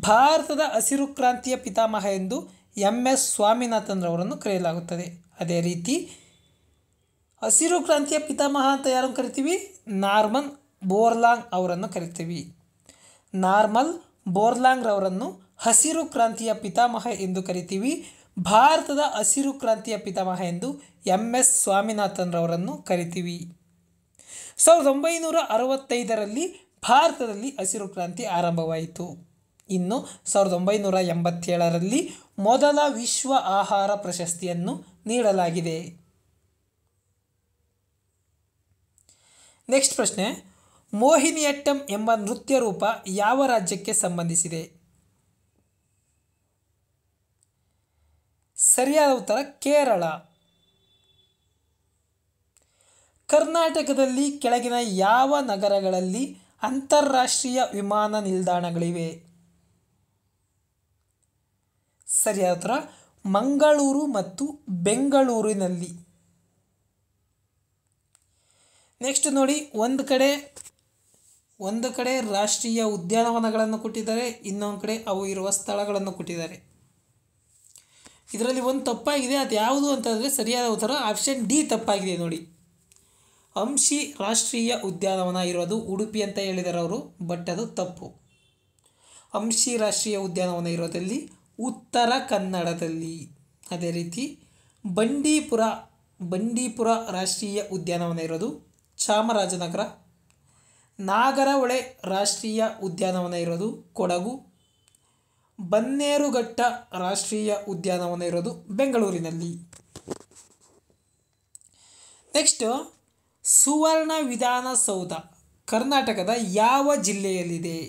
ಭಾರತದ ಹಸಿರು ಕ್ರಾಂತಿಯ ಪಿತಾಮಹ ಎಂದು ಎಂ.ಎಸ್. ಸ್ವಾಮಿನಾಥನ್ರವರನ್ನು ಕರೆಯಲಾಗುತ್ತದೆ. ಅದೇ ರೀತಿ ಹಸಿರು ಕ್ರಾಂತಿಯ ಪಿತಾಮಹ ಅಂತ ಯಾರನ್ನು ಕರಿತೀವಿ? ನಾರ್ಮನ್ ಬೋರ್ಲಾಂಗ್ ಅವರನ್ನು ಕರಿತೀವಿ. ನಾರ್ಮನ್ ಬೋರ್ಲಾಂಗ್ರವರನ್ನು ಹಸಿರು ಕ್ರಾಂತಿಯ ಪಿತಾಮಹ ಎಂದು ಕರಿತೀವಿ. ಭಾರತದ ಹಸಿರು ಕ್ರಾಂತಿಯ ಪಿತಾಮಹ ಎಂದು ಎಂ.ಎಸ್. ಸ್ವಾಮಿನಾಥನ್ರವರನ್ನು ಕರಿತೀವಿ. 1965ರಲ್ಲಿ ಭಾರತದಲ್ಲಿ ಹಸಿರು ಕ್ರಾಂತಿ ಆರಂಭವಾಯಿತು. ಇನ್ನು 1987ರಲ್ಲಿ ಮೊದಲ ವಿಶ್ವ ಆಹಾರ ಪ್ರಶಸ್ತಿಯನ್ನು ನೀಡಲಾಗಿದೆ. ನೆಕ್ಸ್ಟ್ ಪ್ರಶ್ನೆ, ಮೋಹಿನಿಯಟ್ಟಂ ಎಂಬ ನೃತ್ಯ ರೂಪ ಯಾವ ರಾಜ್ಯಕ್ಕೆ ಸಂಬಂಧಿಸಿದೆ? ಸರಿಯಾದ ಉತ್ತರ ಕೇರಳ. ಕರ್ನಾಟಕದಲ್ಲಿ ಕೆಳಗಿನ ಯಾವ ನಗರಗಳಲ್ಲಿ ಅಂತಾರಾಷ್ಟ್ರೀಯ ವಿಮಾನ ನಿಲ್ದಾಣಗಳಿವೆ? ಸರಿಯಾದ ಉತ್ತರ ಮಂಗಳೂರು ಮತ್ತು ಬೆಂಗಳೂರಿನಲ್ಲಿ. ನೆಕ್ಸ್ಟ್ ನೋಡಿ, ಒಂದು ಕಡೆ ರಾಷ್ಟ್ರೀಯ ಉದ್ಯಾನವನಗಳನ್ನು ಕೊಟ್ಟಿದ್ದಾರೆ, ಇನ್ನೊಂದು ಕಡೆ ಅವು ಇರುವ ಸ್ಥಳಗಳನ್ನು ಕೊಟ್ಟಿದ್ದಾರೆ. ಇದರಲ್ಲಿ ಒಂದು ತಪ್ಪಾಗಿದೆ, ಅದು ಯಾವುದು ಅಂತಂದರೆ ಸರಿಯಾದ ಉತ್ತರ ಆಪ್ಷನ್ ಡಿ ತಪ್ಪಾಗಿದೆ. ನೋಡಿ, ಅಂಶಿ ರಾಷ್ಟ್ರೀಯ ಉದ್ಯಾನವನ ಇರೋದು ಉಡುಪಿ ಅಂತ ಹೇಳಿದ್ದಾರೆ ಅವರು, ಬಟ್ ಅದು ತಪ್ಪು. ಅಂಶಿ ರಾಷ್ಟ್ರೀಯ ಉದ್ಯಾನವನ ಇರೋದಲ್ಲಿ ಉತ್ತರ ಕನ್ನಡದಲ್ಲಿ. ಅದೇ ರೀತಿ ಬಂಡೀಪುರ ರಾಷ್ಟ್ರೀಯ ಉದ್ಯಾನವನ ಇರೋದು ಚಾಮರಾಜನಗರ. ನಾಗರಹೊಳೆ ರಾಷ್ಟ್ರೀಯ ಉದ್ಯಾನವನ ಇರೋದು ಕೊಡಗು. ಬನ್ನೇರುಘಟ್ಟ ರಾಷ್ಟ್ರೀಯ ಉದ್ಯಾನವನ ಇರೋದು ಬೆಂಗಳೂರಿನಲ್ಲಿ. ನೆಕ್ಸ್ಟ್, ಸುವರ್ಣ ವಿಧಾನಸೌಧ ಕರ್ನಾಟಕದ ಯಾವ ಜಿಲ್ಲೆಯಲ್ಲಿದೆ?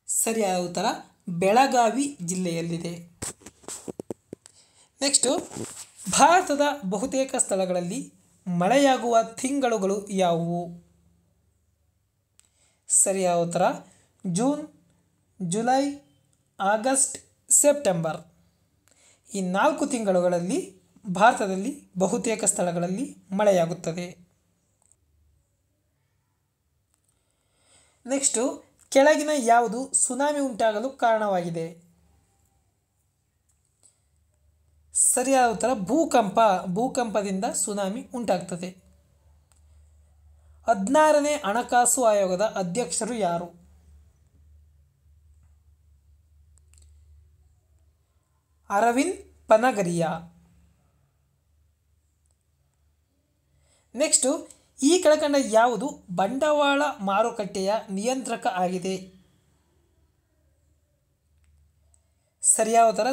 ಸರಿಯಾದ ಉತ್ತರ ಬೆಳಗಾವಿ ಜಿಲ್ಲೆಯಲ್ಲಿದೆ. ನೆಕ್ಸ್ಟು, ಭಾರತದ ಬಹುತೇಕ ಸ್ಥಳಗಳಲ್ಲಿ ಮಳೆಯಾಗುವ ತಿಂಗಳುಗಳು ಯಾವುವು? ಸರಿಯಾದ ಉತ್ತರ ಜೂನ್, ಜುಲೈ, ಆಗಸ್ಟ್, ಸೆಪ್ಟೆಂಬರ್. ಈ 4 ತಿಂಗಳುಗಳಲ್ಲಿ ಭಾರತದಲ್ಲಿ ಬಹುತೇಕ ಸ್ಥಳಗಳಲ್ಲಿ ಮಳೆಯಾಗುತ್ತದೆ. ನೆಕ್ಸ್ಟು, ಕೆಳಗಿನ ಯಾವುದು ಸುನಾಮಿ ಉಂಟಾಗಲು ಕಾರಣವಾಗಿದೆ? ಸರಿಯಾದ ಉತ್ತರ ಭೂಕಂಪದಿಂದ ಸುನಾಮಿ ಉಂಟಾಗ್ತದೆ. 16ನೇ ಹಣಕಾಸು ಆಯೋಗದ ಅಧ್ಯಕ್ಷರು ಯಾರು? ಅರವಿಂದ್ ಪನಗರಿಯಾ. ನೆಕ್ಸ್ಟು, ಈ ಕೆಳಕಂಡ ಯಾವುದು ಬಂಡವಾಳ ಮಾರುಕಟ್ಟೆಯ ನಿಯಂತ್ರಕ ಆಗಿದೆ? ಸರಿಯಾದ ಉತ್ತರ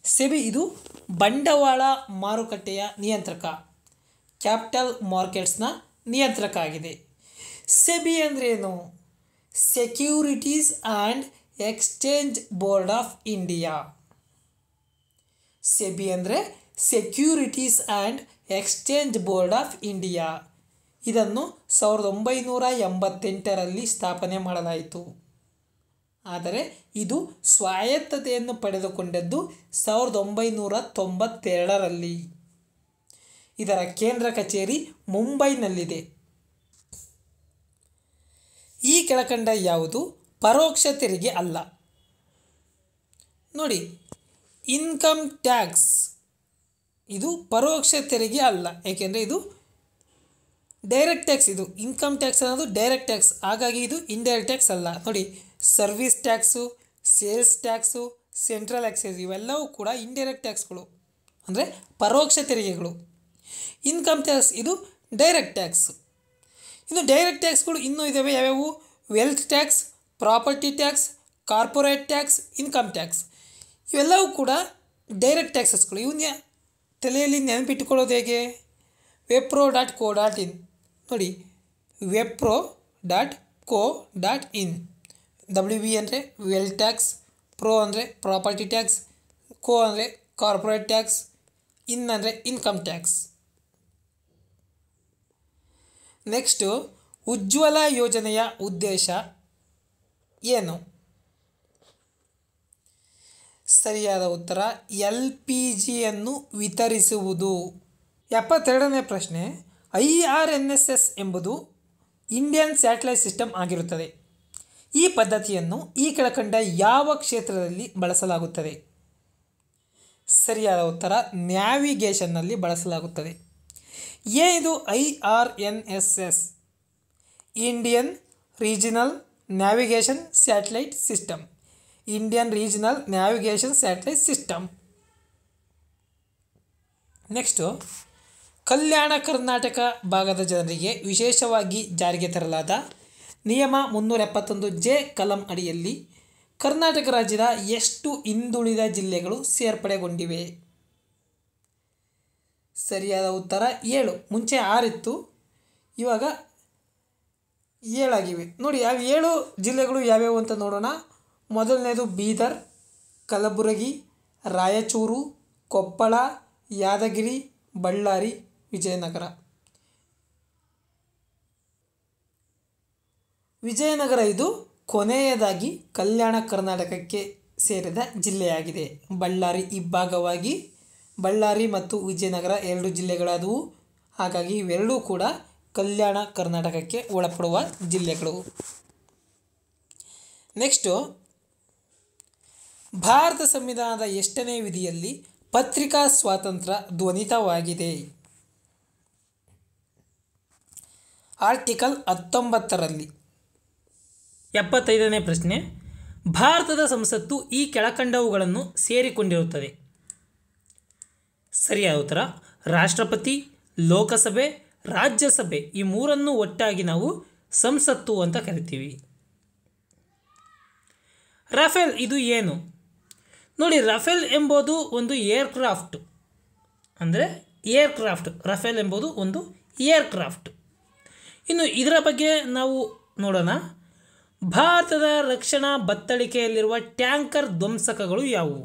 ಸೆಬಿ ಇದು ಬಂಡವಾಳ ಮಾರುಕಟ್ಟೆಯ ನಿಯಂತ್ರಕ, ಕ್ಯಾಪಿಟಲ್ ಮಾರ್ಕೆಟ್ಸ್ನ ನಿಯಂತ್ರಕ ಆಗಿದೆ. ಸೆಬಿ ಅಂದ್ರೇನು? Securities and Exchange Board of India. SEBI ಅಂದರೆ Securities and Exchange Board of India. ಇದನ್ನು 1988ರಲ್ಲಿ ಸ್ಥಾಪನೆ ಮಾಡಲಾಯಿತು. ಆದರೆ ಇದು ಸ್ವಾಯತ್ತತೆಯನ್ನು ಪಡೆದುಕೊಂಡದ್ದು 1992ರಲ್ಲಿ. ಇದರ ಕೇಂದ್ರ ಕಚೇರಿ ಮುಂಬೈನಲ್ಲಿದೆ. ಈ ಕೆಳಕಂಡ ಯಾವುದು ಪರೋಕ್ಷ ತೆರಿಗೆ ಅಲ್ಲ? ನೋಡಿ, ಇನ್ಕಮ್ ಟ್ಯಾಕ್ಸ್ ಇದು ಪರೋಕ್ಷ ತೆರಿಗೆ ಅಲ್ಲ, ಏಕೆಂದರೆ ಇದು ಡೈರೆಕ್ಟ್ ಟ್ಯಾಕ್ಸ್. ಇದು ಇನ್ಕಮ್ ಟ್ಯಾಕ್ಸ್ ಅನ್ನೋದು ಡೈರೆಕ್ಟ್ ಟ್ಯಾಕ್ಸ್, ಹಾಗಾಗಿ ಇದು ಇಂಡೈರೆಕ್ಟ್ ಟ್ಯಾಕ್ಸ್ ಅಲ್ಲ. ನೋಡಿ, service tax, sales tax, central exercise ಇವೆಲ್ಲವೂ ಕೂಡ ಇಂಡೈರೆಕ್ಟ್ ಟ್ಯಾಕ್ಸ್ಗಳು, ಅಂದರೆ ಪರೋಕ್ಷ ತೆರಿಗೆಗಳು. ಇನ್ಕಮ್ ಟ್ಯಾಕ್ಸ್ ಇದು ಡೈರೆಕ್ಟ್ ಟ್ಯಾಕ್ಸು. ಇನ್ನು ಡೈರೆಕ್ಟ್ ಟ್ಯಾಕ್ಸ್ಗಳು ಇನ್ನೂ ಇದ್ದಾವೆ. ಯಾವ್ಯಾವು? Wealth tax, property tax, corporate tax, income tax ಇವೆಲ್ಲವೂ ಕೂಡ ಡೈರೆಕ್ಟ್ ಟ್ಯಾಕ್ಸಸ್ಗಳು. ಇವನ್ನ ತಲೆಯಲ್ಲಿ ನೆನಪಿಟ್ಟುಕೊಳ್ಳೋದು ಹೇಗೆ? wepro.co.in ನೋಡಿ, wepro.co.in. WB ಅಂದರೆ ವೆಲ್ತ್ ಟ್ಯಾಕ್ಸ್, ಪ್ರೋ ಅಂದರೆ ಪ್ರಾಪರ್ಟಿ ಟ್ಯಾಕ್ಸ್, ಕೋ ಅಂದರೆ ಕಾರ್ಪೊರೇಟ್ ಟ್ಯಾಕ್ಸ್, ಇನ್ ಅಂದರೆ ಇನ್ಕಮ್ ಟ್ಯಾಕ್ಸ್. ನೆಕ್ಸ್ಟು, ಉಜ್ವಲ ಯೋಜನೆಯ ಉದ್ದೇಶ ಏನು? ಸರಿಯಾದ ಉತ್ತರ LPGಯನ್ನು ವಿತರಿಸುವುದು. 72ನೇ ಪ್ರಶ್ನೆ, IRNSS ಎಂಬುದು ಇಂಡಿಯನ್ ಸ್ಯಾಟಲೈಟ್ ಸಿಸ್ಟಮ್ ಆಗಿರುತ್ತದೆ. ಈ ಪದ್ಧತಿಯನ್ನು ಈ ಕೆಳಕಂಡ ಯಾವ ಕ್ಷೇತ್ರದಲ್ಲಿ ಬಳಸಲಾಗುತ್ತದೆ? ಸರಿಯಾದ ಉತ್ತರ ನ್ಯಾವಿಗೇಷನ್ನಲ್ಲಿ ಬಳಸಲಾಗುತ್ತದೆ. ಏನಿದು IRNSS? Indian Regional Navigation Satellite System. Indian Regional Navigation Satellite System. Next, Kalyana Karnataka ಭಾಗದ ಜನರಿಗೆ ವಿಶೇಷವಾಗಿ ಜಾರಿಗೆ ತರಲಾದ ನಿಯಮ 371J ಕಲಂ ಅಡಿಯಲ್ಲಿ ಕರ್ನಾಟಕ ರಾಜ್ಯದ ಎಷ್ಟು ಹಿಂದುಳಿದ ಜಿಲ್ಲೆಗಳು ಸೇರ್ಪಡೆಗೊಂಡಿವೆ? ಸರಿಯಾದ ಉತ್ತರ 7. ಮುಂಚೆ 6 ಇತ್ತು, ಇವಾಗ 7 ಆಗಿವೆ. ನೋಡಿ, ಆ 7 ಜಿಲ್ಲೆಗಳು ಯಾವ್ಯಾವು ಅಂತ ನೋಡೋಣ. ಮೊದಲನೇದು ಬೀದರ್, ಕಲಬುರಗಿ, ರಾಯಚೂರು, ಕೊಪ್ಪಳ, ಯಾದಗಿರಿ, ಬಳ್ಳಾರಿ, ವಿಜಯನಗರ. ವಿಜಯನಗರ ಇದು ಕೊನೆಯದಾಗಿ ಕಲ್ಯಾಣ ಕರ್ನಾಟಕಕ್ಕೆ ಸೇರಿದ ಜಿಲ್ಲೆಯಾಗಿದೆ. ಬಳ್ಳಾರಿ ಇಬ್ಬಾಗವಾಗಿ ಬಳ್ಳಾರಿ ಮತ್ತು ವಿಜಯನಗರ 2 ಜಿಲ್ಲೆಗಳಾದವು. ಹಾಗಾಗಿ ಇವೆರಡೂ ಕೂಡ ಕಲ್ಯಾಣ ಕರ್ನಾಟಕಕ್ಕೆ ಒಳಪಡುವ ಜಿಲ್ಲೆಗಳು. ನೆಕ್ಸ್ಟು, ಭಾರತ ಸಂವಿಧಾನದ ಎಷ್ಟನೇ ವಿಧಿಯಲ್ಲಿ ಪತ್ರಿಕಾ ಸ್ವಾತಂತ್ರ್ಯ ಧ್ವನಿತವಾಗಿದೆ? ಆರ್ಟಿಕಲ್ 19ರಲ್ಲಿ. 75ನೇ ಪ್ರಶ್ನೆ, ಭಾರತದ ಸಂಸತ್ತು ಈ ಕೆಳಕಂಡವುಗಳನ್ನು ಸೇರಿಕೊಂಡಿರುತ್ತದೆ. ಸರಿಯಾದ ಉತ್ತರ ರಾಷ್ಟ್ರಪತಿ, ಲೋಕಸಭೆ, ರಾಜ್ಯಸಭೆ ಈ ಮೂರನ್ನು ಒಟ್ಟಾಗಿ ನಾವು ಸಂಸತ್ತು ಅಂತ ಕರಿತೀವಿ. ರಫೇಲ್ ಇದು ಏನು? ನೋಡಿ, ರಫೇಲ್ ಎಂಬುದು ಒಂದು ಏರ್ಕ್ರಾಫ್ಟ್, ಅಂದರೆ ರಫೇಲ್ ಎಂಬುದು ಒಂದು ಏರ್ಕ್ರಾಫ್ಟ್. ಇನ್ನು ಇದರ ಬಗ್ಗೆ ನಾವು ನೋಡೋಣ. ಭಾರತದ ರಕ್ಷಣಾ ಬತ್ತಳಿಕೆಯಲ್ಲಿರುವ ಟ್ಯಾಂಕರ್ ಧ್ವಂಸಕಗಳು ಯಾವುವು?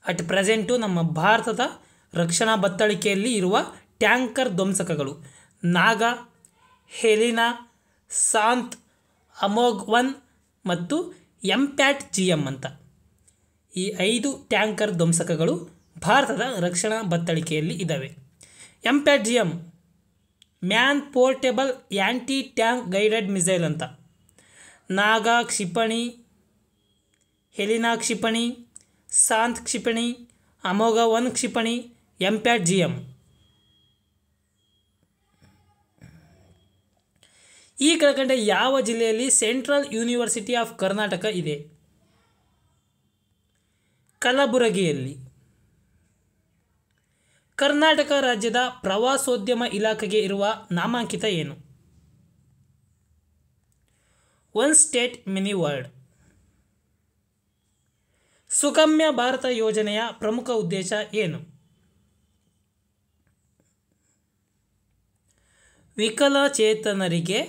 ಅಟ್ ಪ್ರೆಸೆಂಟು ನಮ್ಮ ಭಾರತದ ರಕ್ಷಣಾ ಬತ್ತಳಿಕೆಯಲ್ಲಿ ಇರುವ ಟ್ಯಾಂಕರ್ ಧ್ವಂಸಕಗಳು ನಾಗಾ, ಹೆಲಿನಾ, ಸಾಂತ್, ಅಮೋಘ್ 1, ಮತ್ತು MPAT-GM ಅಂತ. ಈ 5 ಟ್ಯಾಂಕರ್ ಧ್ವಂಸಕಗಳು ಭಾರತದ ರಕ್ಷಣಾ ಬತ್ತಳಿಕೆಯಲ್ಲಿ ಇದ್ದಾವೆ. MPAT-GM ಮ್ಯಾನ್ ಪೋರ್ಟೇಬಲ್ ಆ್ಯಂಟಿ ಟ್ಯಾಂಕ್ ಗೈಡೆಡ್ ಮಿಸೈಲ್ ಅಂತ. ನಾಗಾ ಕ್ಷಿಪಣಿ, ಹೆಲಿನಾ ಕ್ಷಿಪಣಿ, ಸಾಂತ್ ಕ್ಷಿಪಣಿ, ಅಮೋಘ 1 ಕ್ಷಿಪಣಿ, MPAT-GM. ಈ ಕೆಳಕಂಡ ಯಾವ ಜಿಲ್ಲೆಯಲ್ಲಿ ಸೆಂಟ್ರಲ್ ಯೂನಿವರ್ಸಿಟಿ ಆಫ್ ಕರ್ನಾಟಕ ಇದೆ? ಕಲಬುರಗಿಯಲ್ಲಿ. ಕರ್ನಾಟಕ ರಾಜ್ಯದ ಪ್ರವಾಸೋದ್ಯಮ ಇಲಾಖೆಗೆ ಇರುವ ನಾಮಾಂಕಿತ ಏನು? One state mini world. Sugamya Bharat ಯೋಜನೆಯ ಪ್ರಮುಖ ಉದ್ದೇಶ ಏನು? ವಿಕಲಚೇತನರಿಗೆ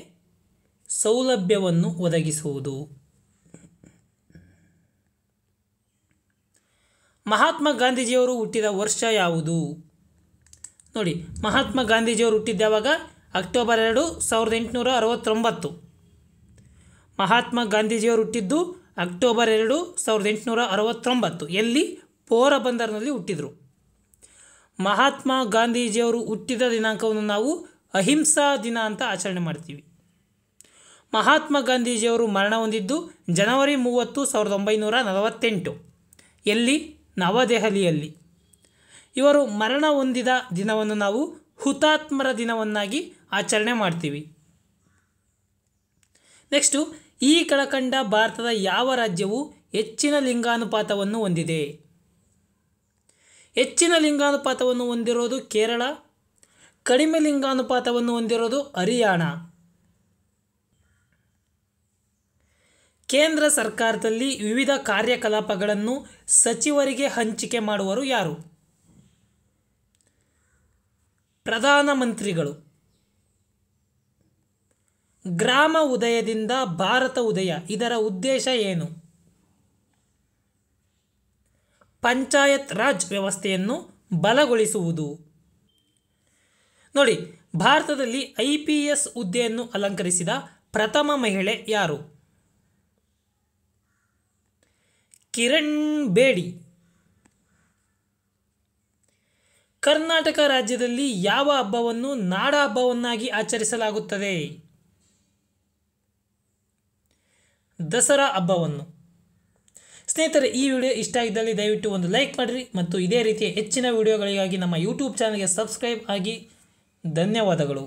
ಸೌಲಭ್ಯವನ್ನು ಒದಗಿಸುವುದು. ಮಹಾತ್ಮ ಗಾಂಧೀಜಿಯವರು ಹುಟ್ಟಿದ ವರ್ಷ ಯಾವುದು? ನೋಡಿ, ಮಹಾತ್ಮ ಗಾಂಧೀಜಿಯವರು ಹುಟ್ಟಿದ್ದು ಯಾವಾಗ? ಅಕ್ಟೋಬರ್ 2, 1869. ಮಹಾತ್ಮ ಗಾಂಧೀಜಿಯವರು ಹುಟ್ಟಿದ್ದು ಅಕ್ಟೋಬರ್ 2, 1869. ಎಲ್ಲಿ? ಪೋರಬಂದರ್ನಲ್ಲಿ ಹುಟ್ಟಿದರು. ಮಹಾತ್ಮ ಗಾಂಧೀಜಿಯವರು ಹುಟ್ಟಿದ ದಿನಾಂಕವನ್ನು ನಾವು ಅಹಿಂಸಾ ದಿನ ಅಂತ ಆಚರಣೆ ಮಾಡ್ತೀವಿ. ಮಹಾತ್ಮ ಗಾಂಧೀಜಿಯವರು ಮರಣ ಹೊಂದಿದ್ದು ಜನವರಿ 30, 1948. ಎಲ್ಲಿ? ನವದೆಹಲಿಯಲ್ಲಿ. ಇವರು ಮರಣ ಹೊಂದಿದ ದಿನವನ್ನು ನಾವು ಹುತಾತ್ಮರ ದಿನವನ್ನಾಗಿ ಆಚರಣೆ ಮಾಡ್ತೀವಿ. ನೆಕ್ಸ್ಟು, ಈ ಕೆಳಕಂಡ ಭಾರತದ ಯಾವ ರಾಜ್ಯವು ಹೆಚ್ಚಿನ ಲಿಂಗಾನುಪಾತವನ್ನು ಹೊಂದಿದೆ? ಹೆಚ್ಚಿನ ಲಿಂಗಾನುಪಾತವನ್ನು ಹೊಂದಿರೋದು ಕೇರಳ, ಕಡಿಮೆ ಲಿಂಗಾನುಪಾತವನ್ನು ಹೊಂದಿರೋದು ಹರಿಯಾಣ. ಕೇಂದ್ರ ಸರ್ಕಾರದಲ್ಲಿ ವಿವಿಧ ಕಾರ್ಯಕಲಾಪಗಳನ್ನು ಸಚಿವರಿಗೆ ಹಂಚಿಕೆ ಮಾಡುವರು ಯಾರು? ಪ್ರಧಾನಮಂತ್ರಿಗಳು. ಗ್ರಾಮ ಉದಯದಿಂದ ಭಾರತ ಉದಯ, ಇದರ ಉದ್ದೇಶ ಏನು? ಪಂಚಾಯತ್ ರಾಜ್ ವ್ಯವಸ್ಥೆಯನ್ನು ಬಲಗೊಳಿಸುವುದು. ನೋಡಿ, ಭಾರತದಲ್ಲಿ IPS ಹುದ್ದೆಯನ್ನು ಅಲಂಕರಿಸಿದ ಪ್ರಥಮ ಮಹಿಳೆ ಯಾರು? ಕಿರಣ್ ಬೇಡಿ. ಕರ್ನಾಟಕ ರಾಜ್ಯದಲ್ಲಿ ಯಾವ ಹಬ್ಬವನ್ನು ನಾಡ ಹಬ್ಬವನ್ನಾಗಿ ಆಚರಿಸಲಾಗುತ್ತದೆ? ದಸರಾ ಹಬ್ಬವನ್ನು. ಸ್ನೇಹಿತರೆ, ಈ ವಿಡಿಯೋ ಇಷ್ಟ ಆಗಿದ್ದಲ್ಲಿ ದಯವಿಟ್ಟು ಒಂದು ಲೈಕ್ ಮಾಡಿರಿ ಮತ್ತು ಇದೇ ರೀತಿಯ ಹೆಚ್ಚಿನ ವಿಡಿಯೋಗಳಿಗಾಗಿ ನಮ್ಮ ಯೂಟ್ಯೂಬ್ ಚಾನಲ್ಗೆ ಸಬ್ಸ್ಕ್ರೈಬ್ ಆಗಿ. ಧನ್ಯವಾದಗಳು.